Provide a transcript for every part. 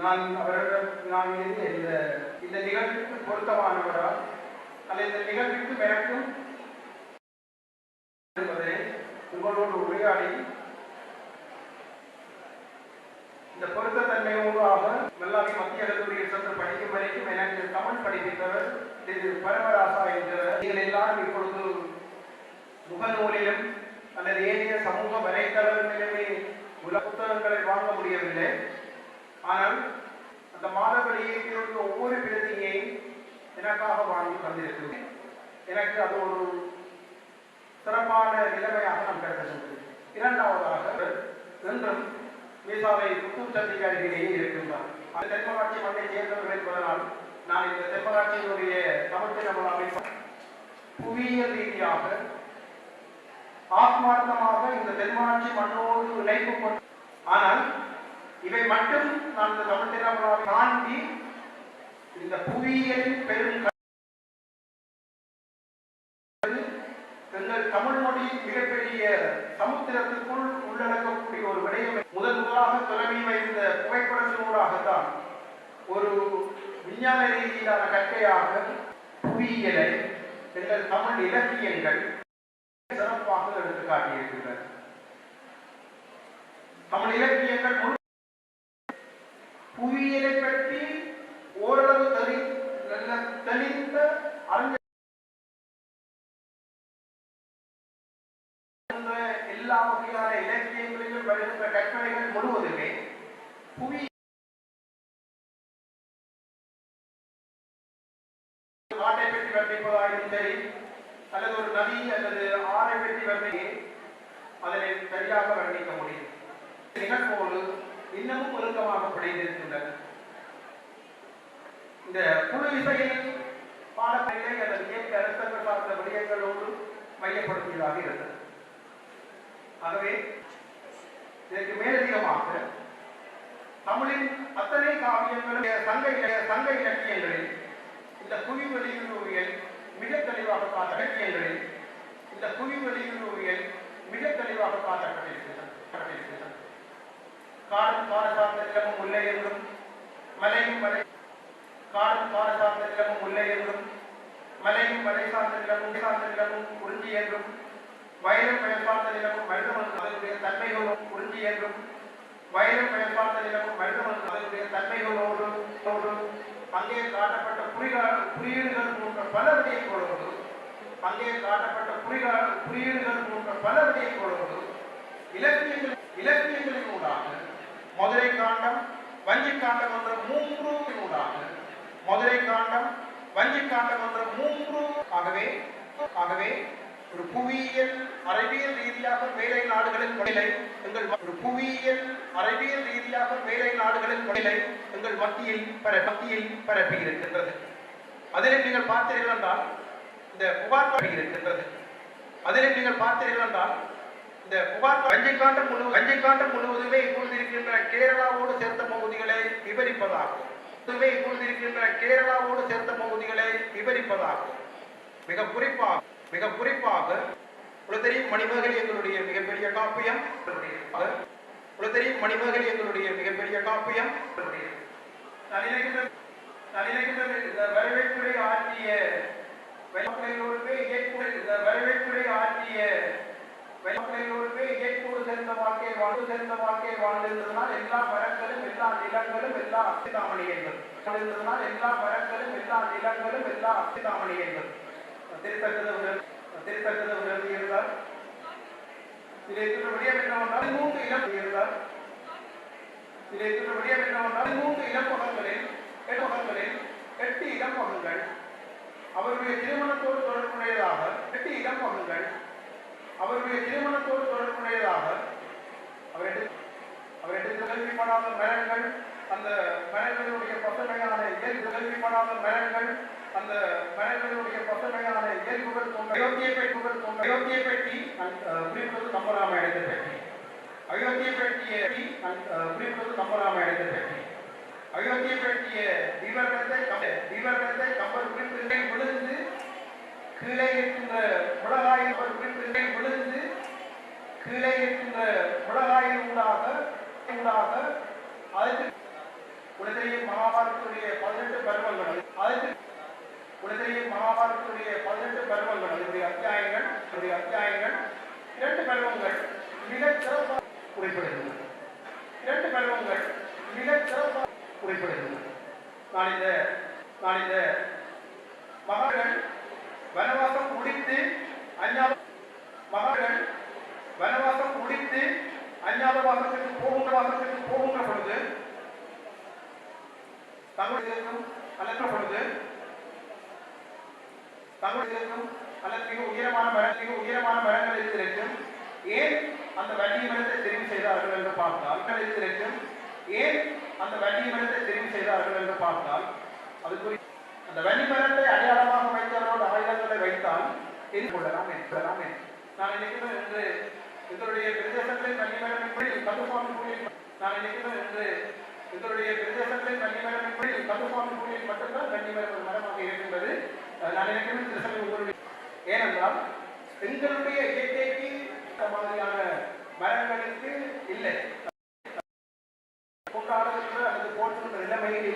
நான் அவரிடம் நான் இந்த நிகழ்வுக்கு பொருத்தமானவரா அல்ல இந்த நிகழ்வுக்கு எனக்கும் என்பதை உங்களோடு உரையாடி இந்த பொருத்தத்தன்மையோடாக வெள்ளாவி மத்திய கல்லூரியை சென்று படிக்கும் வரைக்கும் எனக்கு தமிழ் படிப்பித்தவர் திரு பரமராசா என்றவர். நீங்கள் எல்லாரும் இப்பொழுது முகநூலிலும் அல்லது ஏனைய சமூக வலைத்தளங்களிலுமே உள்ள புத்தகங்களை வாங்க முடியவில்லை. ஆனால் அந்த மாத வெளியீட்டில் ஒவ்வொரு பிரதியையும் எனக்காக வாங்கி தந்திருக்கிறேன். எனக்கு அது ஒரு சிறப்பான நிலைமையாக நான் கருதுகின்றேன். இரண்டாவதாக என்றும் மீசாவை புத்தூர் சந்திக்கு அருகிலேயே இருக்கின்றார். அந்த தென்மராட்சி மண்ணை சேர்ந்தவர்கள் என்பதனால் நான் இந்த தென்மராட்சியினுடைய தமிழ் தின அமைப்பு புவியியல் ரீதியாக ஆத்மார்த்தமாக இந்த தென்மராட்சி மண்ணோடு இணைப்பு கொண்டு, ஆனால் இவை மட்டும் நான் இந்த தமிழ் தின தாண்டி இந்த புவியியலின் பெரும் எங்கள் தமிழ் மொழியின் மிகப்பெரிய சமுத்திரத்திற்குள் உள்ளடக்கக்கூடிய ஒரு விடயம் முதலாக தொடங்கி வைத்த புகைப்படத்தினூடாகத்தான் ஒரு விஞ்ஞான ரீதியிலான கற்கையாக புவியியலை எங்கள் தமிழ் இலக்கியங்கள் சிறப்பாக எடுத்து காட்டியிருக்கின்றன. தமிழ் இலக்கியங்கள் புவியியலை பற்றி ஓரளவு தெளிந்த அறிஞர் எல்லா வகையான இலக்கியங்களிலும் வருகின்ற கற்பனைகள் முழுவதுமே புவி நாட்டை பற்றி வர்ணிப்பதாயும் சரி அல்லது ஒரு நதி அல்லது ஆறை பற்றி வர்ணிக்க அதனை சரியாக வர்ணிக்க முடியும். நிகழ்வோடு இன்னமும் ஒழுக்கமாக பிழைத்திருக்கின்றன. இந்த குழு இசையில் பாடப்பிள்ளை அல்லது இயற்கை அரசர்கள் சார்ந்த விடயங்களோடு மையப்படுத்தியதாக இருந்தது. ஆகவே இதற்கு மேலதிகமாக தமிழின் அத்தனை காவியங்களுடைய சங்க இலக்கியங்களில் இந்த புவி வெளியுறவியல் மிக தெளிவாக காட்ட இலக்கியங்களில் இந்த புவி வெளியுறவியல் மிக தெளிவாக காட்டப்பட்டிருக்கிறது. காடும் கார சார்ந்த நிலமும் உள்ளே என்றும் மலையும் மலை காடும் கார சார்ந்த நிலமும் உள்ளே என்றும் மலையும் மலை சார்ந்த நிலமும் குறிஞ்சி என்றும் வயலும் பயன்பார்ந்த நிலமும் மனிதமன் அதனுடைய தன்மைகளோடு குறிஞ்சி என்றும் வயலும் பயன்பார்ந்த நிலமும் மனிதமன் அதனுடைய தன்மைகளோடு அங்கே காட்டப்பட்ட குறியீடுகள் போன்ற பல விடயங்களோடு அங்கே காட்டப்பட்ட குறியீடுகள் போன்ற பல விடயங்களோடு இலக்கியங்களின் ஊடாக மதுரை காண்டம் வஞ்சி காண்டம் என்ற மூன்று ஊடாக மதுரை காண்டம் வஞ்சி காண்டம் என்ற மூன்று ஆகவே ஒரு புவியியல் அறிவியல் ரீதியாக மேலை நாடுகளின் நிலை எங்கள் ஒரு புவியியல் அறிவியல் ரீதியாக மேலை நாடுகளின் நிலை எங்கள் மத்தியில் பரப்பி இருக்கின்றது. அதில் நீங்கள் பார்த்தீர்கள் என்றால் இந்த புகார் இருக்கின்றது. அதில் நீங்கள் பார்த்தீர்கள் என்றால் இந்த புகார் வஞ்சிக்காண்டம் முழுவதுமே இப்பொழுது இருக்கின்ற கேரளாவோடு சேர்ந்த பகுதிகளை விவரிப்பதாகும். இப்பொழுது இருக்கின்ற கேரளாவோடு சேர்ந்த பகுதிகளை விவரிப்பதாகும். மிக குறிப்பாக உலகத்தெரியும் மணிமேகலை எங்களுடைய மிகப்பெரிய காப்பியம். உலகத்தெரியும் மணிமேகலை எங்களுடைய மிகப்பெரிய காப்பியம். வரவேற்புரை ஆற்றிய இயற்கோடு சேர்ந்த வாழ்க்கை வாழ்ந்திருந்ததனால் எல்லா மரங்களும் எல்லா நிலங்களும் எல்லா அப்திதாமணியங்கள் எல்லா மரங்களும் எல்லா நிலங்களும் எல்லா அப்திதாமணியங்கள் திருத்தக்கத இருந்தார். இதை விடயம் என்னவென்றால் மூன்று இளம் இருந்தார். இதை விடயம் என்னவென்றால் மூன்று இளம்பகங்களில் 8 இளம்பகங்கள் அவருடைய திருமணத்தோடு தொடர்புடையதாக 8 இளம்பகங்கள் அவருடைய திருமணத்தோடு தொடர்புடையதாக அவர் கேள்விப்படாத மரங்கள் அந்த மரங்களுடைய பசுமையான கேள்விப்படாத மரங்கள் அந்த மரங்களுடைய பசுமையான இயல்புகள் போன்ற அயோத்தியை பற்றி குறிப்பிட்டது கம்பராமாயணத்தை பற்றி அயோத்தியை பற்றிய தீவர்க்கத்தை கம்பர் குறிப்பிட்டு விழுந்து கீழே இருக்கின்ற முழகாயில் விழுந்து கீழே இருக்கின்ற முழகாயில் உண்டாக அதற்கு பருவங்கள் அதனுடைய அத்தியாயங்கள் 2 பருவங்கள் மிகச் சிறப்பாக குறிப்பிடுகின்றன. 2 பருவங்கள் மிகச் சிறப்பாக குறிப்பிடுகின்றன. நான் இந்த மகான்கள் வனவாசம் முடித்து அஞ்ஞாத வாசத்துக்கு போகின்ற பொழுது தங்களுக்கும் அல்லது மிக உயரமான மரங்கள் இருக்கிறதும் ஏன் அந்த வன்னி மரத்தை தெரிவு செய்தார்கள் என்று பார்த்தால் அது குறித்து அந்த வன்னி மரத்தை அடையாளமாக வைத்தவரோடு ஆயுதங்களை வைத்தால் கொள்ளலாம். நான் நினைக்கிறேன் என்று எங்களுடைய பிரதேசங்களில் வன்னி மரம் கந்தசுவாமி கோயில் மட்டும்தான் வன்னி மரம் மரமாக இருக்கின்றது. நான் நினைக்கிறேன் திருசபை உங்களுடைய ஏனென்றால் எங்களுடைய இயற்கைக்கு மாதிரியான மரங்களுக்கு இல்லை கொண்டாடுகின்ற அல்லது போற்றுகின்ற நிலைமையில்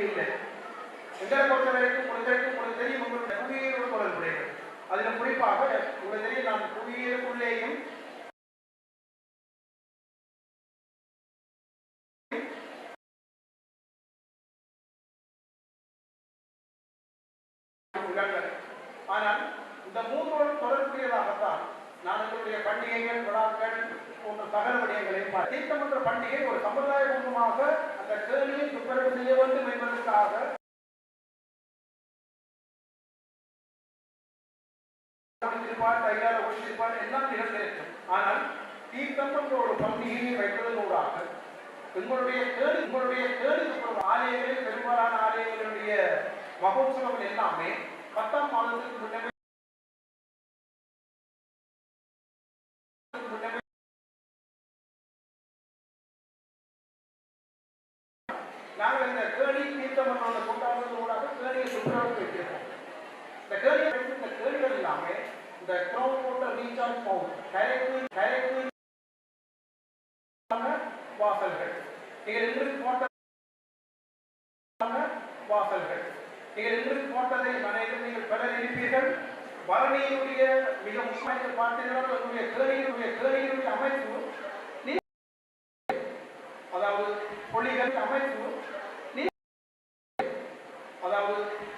இல்லை. எங்களை பொறுத்த வரைக்கும் உங்களுக்கு தெரியும் உங்களுடைய புவியியலோடு தொடர்புடையது. அதில் குறிப்பாக உங்களுக்கு தெரியும் நான் புவியியலுக்குள்ளேயும் ஆனால் இந்த 3 தொடர்புடையதாகத்தான் நான் எங்களுடைய பண்டிகைகள் விழாக்கள் போன்ற சகல விடயங்களை தீர்த்தமன்ற பண்டிகை ஒரு சம்பிரதாய பூர்வமாக அந்த கேள்வியை துப்புரவு செய்ய வேண்டும் என்பதற்காக எல்லாம் நிகழ்ந்திருக்கும். ஆனால் தீர்த்தம் என்ற ஒரு பண்டிகையை வைப்பதனூடாக எங்களுடைய கேடு ஆலயங்களில் பெரும்பாலான ஆலயங்களுடைய மகோத்சவங்கள் எல்லாமே 10ஆம் மாதத்துக்கு முன்னமே நாங்கள் இந்த கேணி தீர்த்தம் கொண்டாடுவதோடாக கேணியை சுற்றுலாவுக்கு வைக்கிறோம். இந்த கேணிகள் எல்லாமே இந்த கிரவுண்ட் வாட்டர் ரீசார்ஜ் பவுண்ட் வாசல்கள் நீங்கள் இன்று போட்டதை அனைத்தும் நீங்கள் பலர் இருப்பீர்கள். பரணியினுடைய மிக முக்கியமாக பார்த்தீர்கள் என்னுடைய கேணியினுடைய அமைப்பு அதாவது பொலிகள் அமைப்பு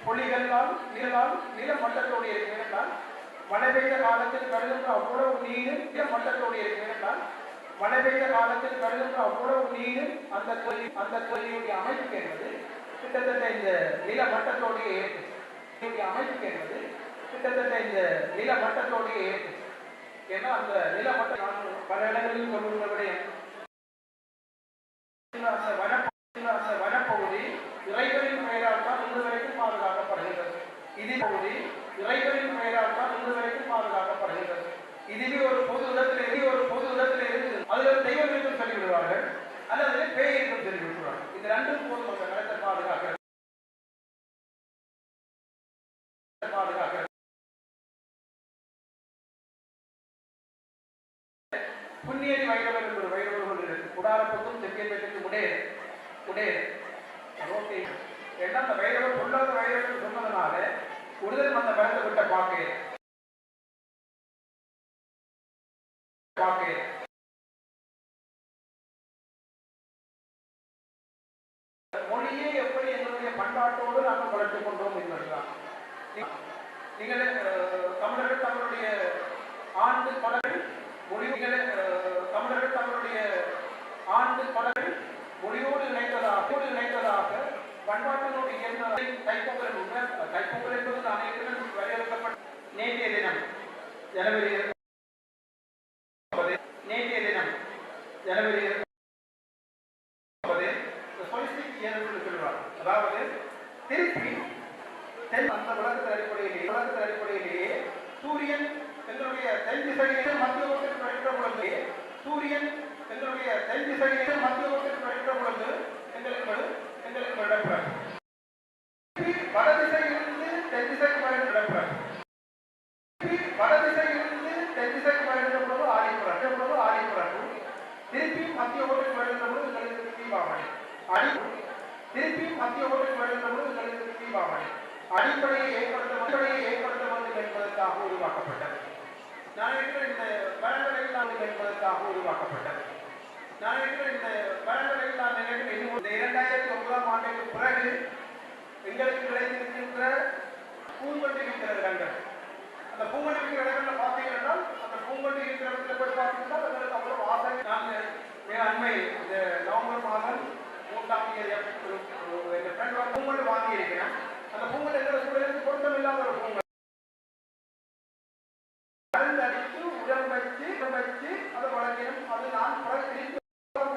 பொலிகளால் நீளமட்டத்தோடு இருக்கிறால் மழை பெய்த காலத்தில் கருதுகின்ற அவ்வளவு நீரும் நீளமட்டத்தோடு இருக்கிறால் மழை பெய்த காலத்தில் கருதுகின்ற அவ்வளவு நீரும் அந்த தொழிலுடைய அமைப்பு என்பது கிட்டத்தட்ட இந்த நிலமட்டத்தோடைய ஏன்னா அந்த நிலமட்டம் பல இடங்களில் சொல்லுகிறபடி அந்த வனப்பகுதி இறைவனின் பெயரால் தான் இன்று வரைக்கும் பாதுகாக்கப்படுகின்றது. இதுவே ஒரு பொது இடத்தில் இருந்து அதில் தெய்வம் என்றும் சொல்லிவிடுவார்கள் அல்லது பேய் என்றும் சொல்லிவிடுவார்கள். இந்த ரெண்டும் போதும் அந்த நிலத்தை பாதுகாக்க புண்ணியடி வைரவர் என்று வைரவர் கொண்டிருக்கு. குடாரப்பத்தும் செங்கியப்பேட்டுக்கு உடையது ரோட்டை ஏன்னா அந்த வைரவர் பொல்லாத வைரவர் சொன்னதுனால உடல் அந்த மரத்தை விட்ட பார்க்க மொழியே எப்படி எங்களுடைய பண்பாட்டோடு நாங்கள் வளர்த்துக் கொண்டோம் என்பதுதான். நீங்கள் தமிழர்கள் தங்களுடைய ஆண்டு படங்கள் மொழியோடு இணைத்ததாக பண்பாட்டினுடைய தைப்பொங்கல் என்பது அனைவரும் வரையறுக்கப்பட்ட நேற்றைய தினம் ஜனவரி அதாவது திருப்பி அந்த விளக்கத்தின் அடிப்படையிலேயே சூரியன் எங்களுடைய தென் திசையில் மத்திய ஓட்டத்தில் வருகிற பொழுது எங்களுக்கு விடப்படும் வடதிசையிலிருந்து தென் திசைக்கு வருகிற பொழுது ஆடிப்புறப்பு திருப்பி மத்திய ஓட்டத்தில் வருகிற பொழுது எங்களுக்கு தீபாவளி திருப்பியும் மத்திய ஓட்டுக்கு வருகின்ற பொழுது எங்களுக்கு தீபாவளி அடிப்படையை ஏற்படுத்த வேண்டும் என்பதற்காக உருவாக்கப்பட்டது. நான் இருக்கிற இந்த வரங்களை என்பதற்காக உருவாக்கப்பட்டது. நான் இருக்கிற இந்த வரங்களை இன்னும் 2009ஆம் ஆண்டுக்கு பிறகு எங்களுக்கு கிடைத்திருக்கின்ற பூங்கொண்டு இருக்கிற இடங்கள், அந்த பூங்கொண்டு இருக்கிற இடங்கள்ல பார்த்தீங்கன்னா அந்த பூங்கொண்டு இருக்கிற இடத்துல போய் பார்த்தீங்கன்னா எங்களுக்கு அவ்வளவு ஆசை. நான் மிக அண்மை இந்த நவம்பர் மாதம் 3ஆம் தேதி பூங்கொண்டு வாங்கி இருக்கிறேன். அந்த பூங்கொண்டு எங்களை சூழலுக்கு பொருத்தம் இல்லாத ஒரு பூங்கொண்டு அடித்து உடல் வச்சு அதை வழங்கினும் அது நான்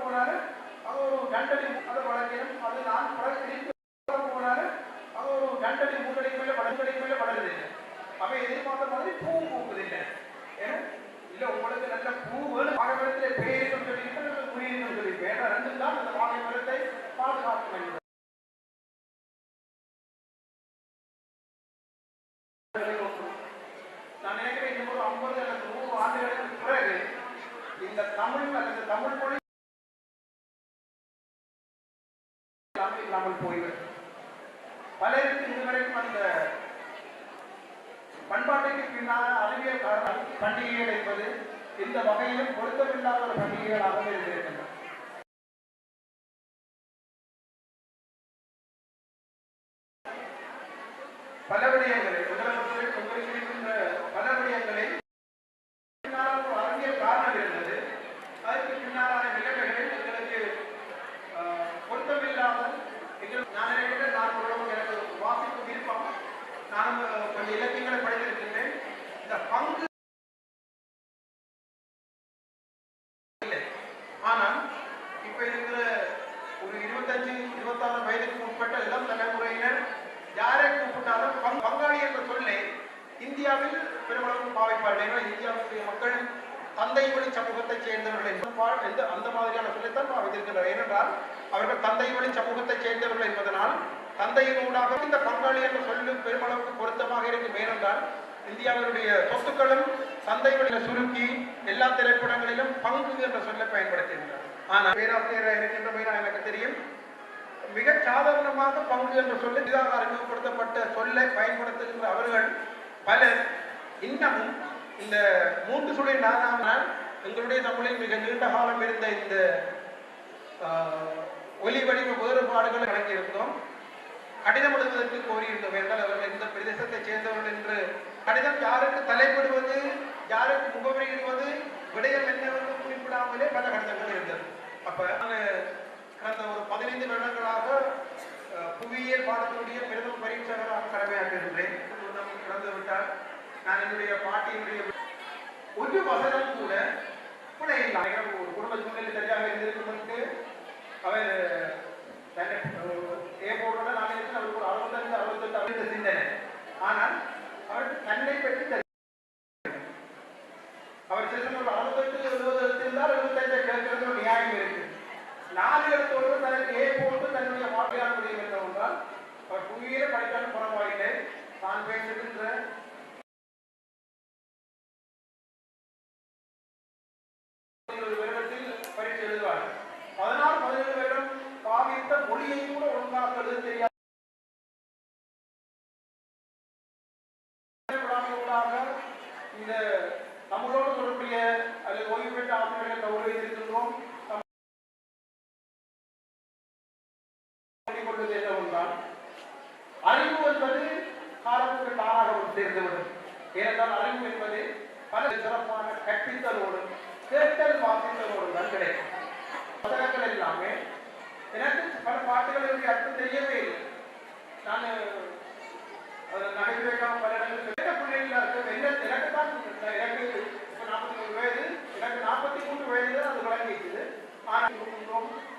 போனாலும் அது ஒரு கண்டடி அதை வழங்கினும் அது நான் போனாலும் அது ஒரு கண்டடி முன்னடைக்கு மேல வளருது. அவை எதிர்பார்த்த மாதிரி பூ பூக்குதில்லை. இல்ல உங்களுக்கு நல்ல பூ வேணும் வாழை மரத்திலே பேருக்கும் சொல்லிட்டு குறியிருக்கும் சொல்லி வேற ரெண்டும் தான் அந்த வாழை மரத்தை பாதுகாக்க வேண்டும். நான் நினைக்கிறேன் இன்னும் ஒரு 50 அல்லது 100 ஆண்டுகளுக்கு பிறகு இந்த தமிழ் அல்லது தமிழ் மொழி இல்லாமல் போய்விடும். பலருக்கு இதுவரைக்கும் அந்த பண்பாட்டுக்கு பின்னால் அறிவியல் காரணம் பண்டிகைகள் என்பது இந்த வகையிலும் பொருத்தமில்லாத ஒரு பண்டிகைகளாக இருந்திருக்கின்றன. பல விடயங்களை இருக்கின்ற பல விடயங்களை ஒரு அறிவியல் காரணம் இருந்தது. அதற்கு பின்னாலான நிலைமைகளில் எங்களுக்கு பொருத்தமில்லாத நான் நினைக்கிறேன். நான் ஓரளவு எனக்கு வாசிப்பு விருப்பம். நான் கொஞ்சம் இலக்கியங்களை படித்திருக்கின்றேன். இந்த பங்கு இல்லை. ஆனால் இப்ப இருக்கிற ஒரு 25-26 வயதுக்கு உட்பட்ட இளம் தலைமுறையினர் யாரை கூப்பிட்டாலும் பங்காளி என்ற சொல்லை இந்தியாவில் பெருமளவு பாவிப்பார்கள். இந்தியாவுடைய மக்கள் தந்தை வழி சமூகத்தை சேர்ந்தவர்கள் அந்த மாதிரியான சொல்லைத்தான் பாவித்திருக்கின்றனர். ஏனென்றால் அவர்கள் தந்தை வழி சமூகத்தை சேர்ந்தவர்கள் என்பதனால் தந்தையின் ஊடாக இந்த பங்காளி என்ற சொல்லு பெருமளவுக்கு பொருத்தமாக இருக்கும். ஏனென்றால் இந்தியாவினுடைய சொத்துக்களும் தந்தை வழியை சுருக்கி எல்லா திரைப்படங்களிலும் பங்கு என்ற சொல்லை பயன்படுத்துகின்றனர். ஆனால் பேராசிரியராக இருக்கின்ற எனக்கு தெரியும், மிக சாதாரணமாக பங்கு என்ற சொல்லை இதாக அறிமுகப்படுத்தப்பட்ட சொல்லை பயன்படுத்துகின்ற அவர்கள் பலர் இன்னமும் இந்த 3 சுழி நானால் எங்களுடைய தமிழில் மிக நீண்ட காலம் இருந்த இந்த ஒலி வடிவ வேறுபாடுகளை வழங்கியிருந்தோம். கடிதம் எழுதுவதற்கு கோரியிருந்தோம். என்றால் அவர்கள் இந்த பிரதேசத்தை சேர்ந்தவர்கள் என்று கடிதம் யாருக்கு தலைப்படுவது, யாருக்கு முகவரியிடுவது, விடயம் என்னவென்று குறிப்பிடாமலே பல கடிதங்கள் இருந்தது. அப்ப கடந்த ஒரு 15 வருடங்களாக புவியியல் பாடத்தினுடைய பிரதம பரீட்சகராக கடமையாற்றுகின்றேன். கடந்து விட்டால் நான் என்னுடைய பாட்டியினுடைய ஒரு வசனம் கூட பிள்ளைகள் ஒரு குடும்ப சூழ்நிலை சரியாக இருந்திருக்கும். அவர் போடுறத நான் அவருக்கு ஒரு 65-68 சிந்தனை. ஆனால் அவருக்கு தன்னை பற்றி அவர் சில ஒரு 68-70 இருந்தால் 75 கேட்கிறது ஒரு நியாயம் இருக்கு. 4 இடத்தோடு தனக்கு போட்டு தன்னுடைய வாழ்க்கையான முடியும் என்றால் அவர் புவியில படித்தாலும் பரவாயில்லை. தான் பேசுகின்ற வருடத்தில் பரீட்சை எழுதுவார். 16-17 வருடம் பாவித்த மொழியை கூட ஒழுங்காக எழுத தெரியாது. இந்த தமிழோடு தொடர்புடைய அல்லது ஓய்வு பெற்ற ஆசிரியர்கள் கௌரவித்திருக்கின்றோம். அறிவு என்பது காலத்துக்கு தானாக சேர்ந்துவிடும். ஏனென்றால் அறிவு என்பது பல சிறப்பான கற்பித்தலோடும் கேட்டல் வாசித்தலோடும் தான் கிடைக்கும். புத்தகங்கள் எல்லாமே எனக்கு பல பாட்டுகளுடைய அர்த்தம் தெரியவே இல்லை. நான் நகைச்சுவைக்காக பல இடங்கள் பிள்ளைகளா இருக்கு. எனக்கு தான் எனக்கு இப்ப 43 வயது, எனக்கு 43 வயது அது வழங்கிக்குது. ஆனால்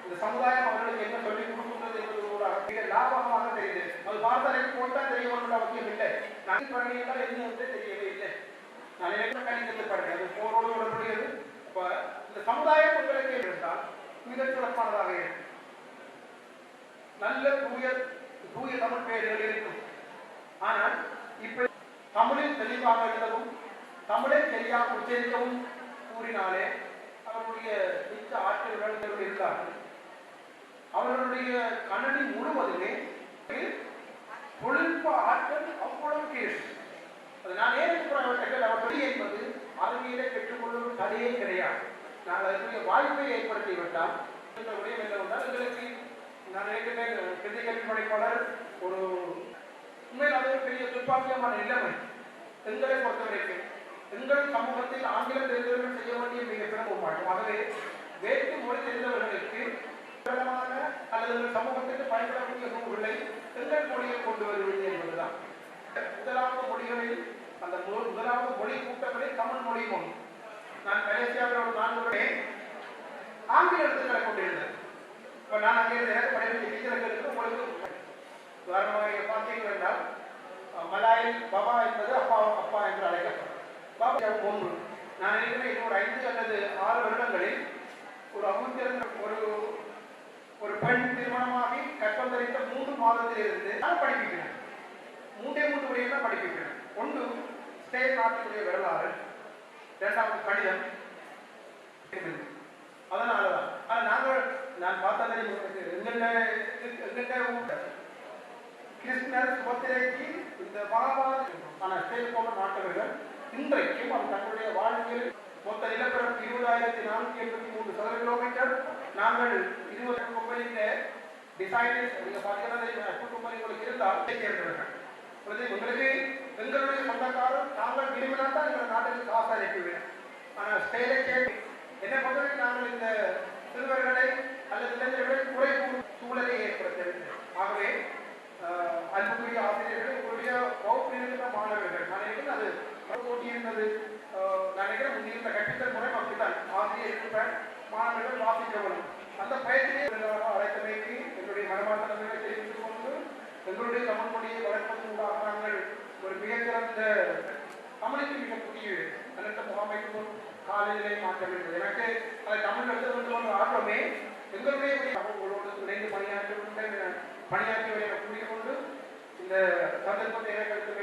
இந்த சமுதாயம் அவர்களுக்கு என்ன சொல்லிக் கொடுக்கின்றது என்பது மிக லாபகமாக தெரியுது. அது பார்த்தாலே போட்டா தெரிய வேண்டிய அவசியம் இல்லை. நான் பண்ணியிருந்தால் என்ன தெரியவே இல்லை. நான் எனக்கு கணிதத்தை பாருங்க, அது போரோடு தொடர்புடையது. இப்ப இந்த சமுதாயம் உங்களுக்கு இருந்தால் மிக சிறப்பானதாக இருக்கும். நல்ல தூய தமிழ் பெயர்கள் இருக்கும். ஆனால் இப்ப தமிழில் தெளிவாக எழுதவும் தமிழை சரியாக உச்சரிக்கவும் கூறினாலே அவர்களுடைய மிச்ச ஆட்சியர்கள் இருந்தார்கள். அவர்களுடைய கணனி முழுவதுமே தொழில்நுட்ப ஆற்றல் அவ்வளவு கேஸ். அது நான் ஏன் அவர் என்பது அறிவியலை பெற்றுக்கொள்ளும் தடையே கிடையாது. நாங்கள் அதற்குரிய வாய்ப்பை ஏற்படுத்திவிட்டால் விடயம் என்னவென்றால் எங்களுக்கு நான் ஏற்கனவே கல்வி கல்வி படைப்பாளர் ஒரு உண்மையில் அது ஒரு பெரிய துர்ப்பாக்கியமான நிலைமை. எங்களை பொறுத்தவரைக்கும் எங்கள் சமூகத்தில் ஆங்கிலம் தெரிந்தவர்கள் செய்ய வேண்டிய மிக சிரமமாகும். ஆகவே வேற்று மொழி தெரிந்தவர்களுக்கு அல்லது சமூகத்திற்கு பயன்படக்கூடிய நூல்களை எங்கள் மொழியை கொண்டு வருவது என்பதுதான். முதலாவது மொழிகளில் அந்த முதலாவது மொழி கூட்டங்களில் தமிழ் மொழி ஒன்று. நான் மலேசியாவில் ஒரு 4 வருடம் ஆங்கில எழுத்துக்களை கொண்டிருந்தேன். இப்போ நான் அங்கே எனக்கு படிப்பின் டீச்சர்களுக்கு உங்களுக்கு உதாரணமாக பார்த்தீர்கள் என்றால் மலாயில் பாபா என்பது அப்பா அப்பா என்று அழைக்கப்படும். பாபா ஒன்று நான் நினைக்கிறேன் இது ஒரு 5 அல்லது 6 வருடங்களில் ஒரு அமுத்திருந்த ஒரு பெண் திருமணமாகி கற்பம் தரித்த 3 மாதத்திலிருந்து நான் படிப்பிக்கிறேன். 3 வழியில் தான் படிப்பிக்கிறேன். ஒன்று ஸ்டேட் நாட்டினுடைய வரலாறு, 2வது கணிதம். அதனாலதான் நான் பார்த்தா கிருஷ்ணர் சுபத்திரைக்கு இந்த மகாபாரத ஸ்டேட் போன்ற நாட்டவர்கள் இன்றைக்கும் அது தங்களுடைய வாழ்க்கையில் மொத்த நிலப்பரப்பு 20,483 சதுர கிலோமீட்டர். நாங்கள் 20 கம்பெனியின் டிசைனர்ஸ் நீங்க பார்த்தீங்கன்னா கம்பெனி உங்களுக்கு இருந்தால் சேர்ந்தவர்கள் உங்களுக்கு எங்களுடைய சொந்தக்காரர் நாங்கள் விரும்பினால் தான் எங்கள் நாட்டுக்கு காசு அனுப்பிவிடும். ஆனால் ஸ்டேலை கேட்டு என்னை பொறுத்தவரை நாங்கள் இந்த சிறுவர்களை அல்லது இளைஞர்களை குறைக்கும் சூழலை ஏற்படுத்தவில்லை. ஆகவே அன்புக்குரிய ஆசிரியர்கள் உங்களுடைய வகுப்பில் மாணவர்கள் நான் அது போட்டியிருந்தது. நான் நினைக்கிறேன் முன்னிருந்த கற்பித்தல் முறை அப்படித்தான். ஆசிரியர் இருப்பேன், மாணவர்கள் வாசிக்கவரும் அந்த பயிற்சியை அழைத்தமைக்கு எங்களுடைய மனமாற்றங்களை தெரிவித்துக் கொண்டு எங்களுடைய தமிழ் மொழியை வளர்ப்பதற்காக நாங்கள் ஒரு மிகச்சிறந்த தமிழுக்கு மிக புதிய நல்ல முகாமைக்கு காலையிலே மாற்ற வேண்டும். எனக்கு அதை தமிழ் எழுத வேண்டும் என்ற ஆர்வமே எங்களுடைய உங்களோடு இணைந்து பணியாற்றி வரை கூட்டிக் கொண்டு இந்த சந்தர்ப்பத்தை எனக்கு